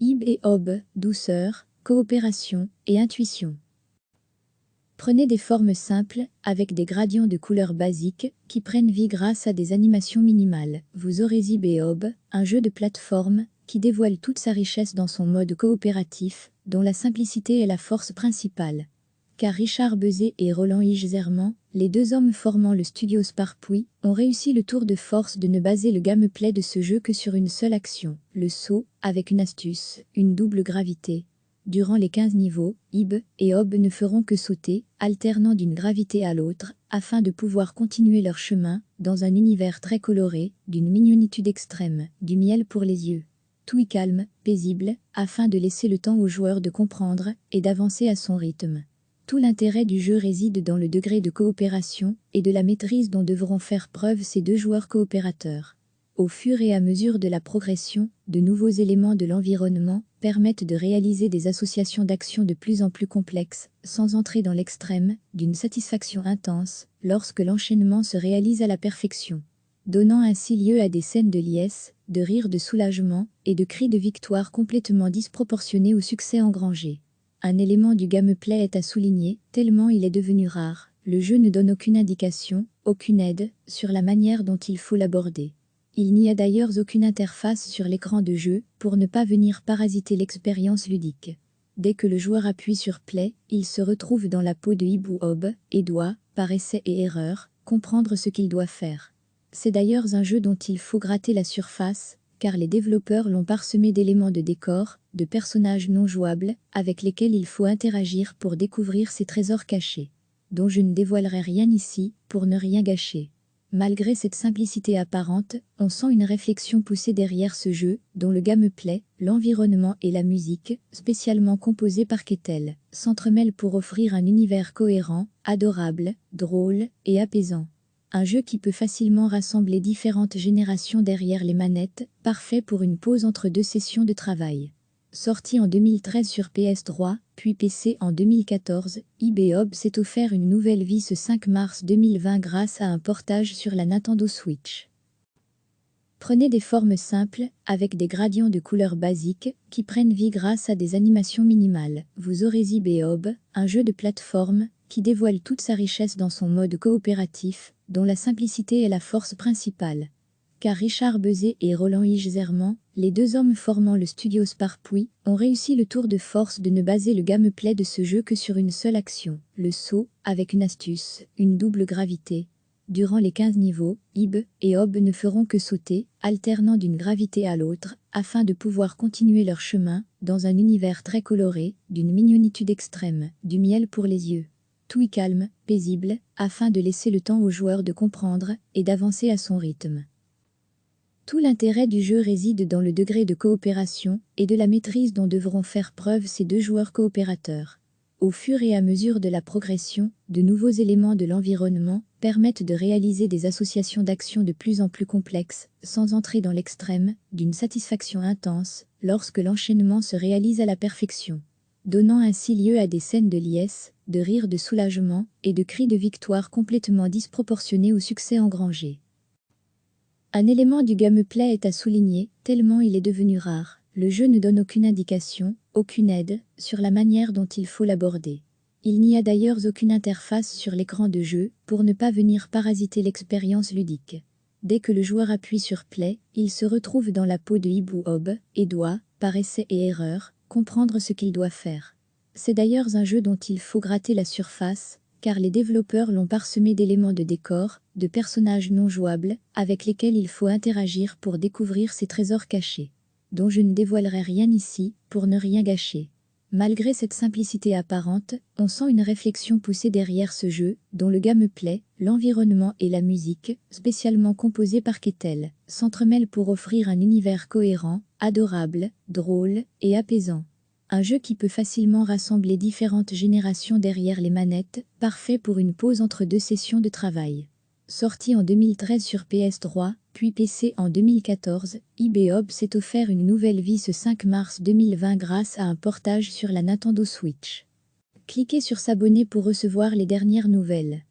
Ib et Ob, douceur, coopération et intuition. Prenez des formes simples, avec des gradients de couleurs basiques, qui prennent vie grâce à des animations minimales. Vous aurez Ib et Ob, un jeu de plateforme, qui dévoile toute sa richesse dans son mode coopératif, dont la simplicité est la force principale. Car Richard Bezet et Roland Higerzerman, les deux hommes formant le studio Sparpouille, ont réussi le tour de force de ne baser le gameplay de ce jeu que sur une seule action, le saut, avec une astuce, une double gravité. Durant les 15 niveaux, Ib et Ob ne feront que sauter, alternant d'une gravité à l'autre, afin de pouvoir continuer leur chemin, dans un univers très coloré, d'une mignonitude extrême, du miel pour les yeux. Tout est calme, paisible, afin de laisser le temps au joueur de comprendre et d'avancer à son rythme. Tout l'intérêt du jeu réside dans le degré de coopération et de la maîtrise dont devront faire preuve ces deux joueurs coopérateurs. Au fur et à mesure de la progression, de nouveaux éléments de l'environnement permettent de réaliser des associations d'actions de plus en plus complexes, sans entrer dans l'extrême, d'une satisfaction intense, lorsque l'enchaînement se réalise à la perfection, donnant ainsi lieu à des scènes de liesse, de rires de soulagement et de cris de victoire complètement disproportionnés au succès engrangé. Un élément du gameplay est à souligner, tellement il est devenu rare. Le jeu ne donne aucune indication, aucune aide, sur la manière dont il faut l'aborder. Il n'y a d'ailleurs aucune interface sur l'écran de jeu, pour ne pas venir parasiter l'expérience ludique. Dès que le joueur appuie sur Play, il se retrouve dans la peau de Ib ou Ob, et doit, par essai et erreur, comprendre ce qu'il doit faire. C'est d'ailleurs un jeu dont il faut gratter la surface, car les développeurs l'ont parsemé d'éléments de décor, de personnages non jouables, avec lesquels il faut interagir pour découvrir ces trésors cachés, dont je ne dévoilerai rien ici, pour ne rien gâcher. Malgré cette simplicité apparente, on sent une réflexion poussée derrière ce jeu, dont le gameplay, l'environnement et la musique, spécialement composée par Kettel, s'entremêlent pour offrir un univers cohérent, adorable, drôle et apaisant. Un jeu qui peut facilement rassembler différentes générations derrière les manettes, parfait pour une pause entre deux sessions de travail. Sorti en 2013 sur PS3, puis PC en 2014, Ib et Ob s'est offert une nouvelle vie ce 5 mars 2020 grâce à un portage sur la Nintendo Switch. Prenez des formes simples, avec des gradients de couleurs basiques, qui prennent vie grâce à des animations minimales. Vous aurez Ib et Ob, un jeu de plateforme, qui dévoile toute sa richesse dans son mode coopératif, dont la simplicité est la force principale. Car Richard Bezet et Roland Higerzerman, les deux hommes formant le studio Sparpouille, ont réussi le tour de force de ne baser le gameplay de ce jeu que sur une seule action, le saut, avec une astuce, une double gravité. Durant les 15 niveaux, Ib et Ob ne feront que sauter, alternant d'une gravité à l'autre, afin de pouvoir continuer leur chemin, dans un univers très coloré, d'une mignonitude extrême, du miel pour les yeux. Tout est calme, paisible, afin de laisser le temps au joueur de comprendre et d'avancer à son rythme. Tout l'intérêt du jeu réside dans le degré de coopération et de la maîtrise dont devront faire preuve ces deux joueurs coopérateurs. Au fur et à mesure de la progression, de nouveaux éléments de l'environnement permettent de réaliser des associations d'actions de plus en plus complexes, sans entrer dans l'extrême, d'une satisfaction intense, lorsque l'enchaînement se réalise à la perfection, donnant ainsi lieu à des scènes de liesse, de rires de soulagement et de cris de victoire complètement disproportionnés au succès engrangé. Un élément du gameplay est à souligner, tellement il est devenu rare. Le jeu ne donne aucune indication, aucune aide, sur la manière dont il faut l'aborder. Il n'y a d'ailleurs aucune interface sur l'écran de jeu, pour ne pas venir parasiter l'expérience ludique. Dès que le joueur appuie sur Play, il se retrouve dans la peau de Ib ou Ob, et doit, par essai et erreur, comprendre ce qu'il doit faire. C'est d'ailleurs un jeu dont il faut gratter la surface, car les développeurs l'ont parsemé d'éléments de décor, de personnages non jouables, avec lesquels il faut interagir pour découvrir ces trésors cachés, dont je ne dévoilerai rien ici, pour ne rien gâcher. Malgré cette simplicité apparente, on sent une réflexion poussée derrière ce jeu, dont le gameplay, l'environnement et la musique, spécialement composés par Kettel, s'entremêlent pour offrir un univers cohérent, adorable, drôle et apaisant. Un jeu qui peut facilement rassembler différentes générations derrière les manettes, parfait pour une pause entre deux sessions de travail. Sorti en 2013 sur PS3, puis PC en 2014, Ib et Ob s'est offert une nouvelle vie ce 5 mars 2020 grâce à un portage sur la Nintendo Switch. Cliquez sur s'abonner pour recevoir les dernières nouvelles.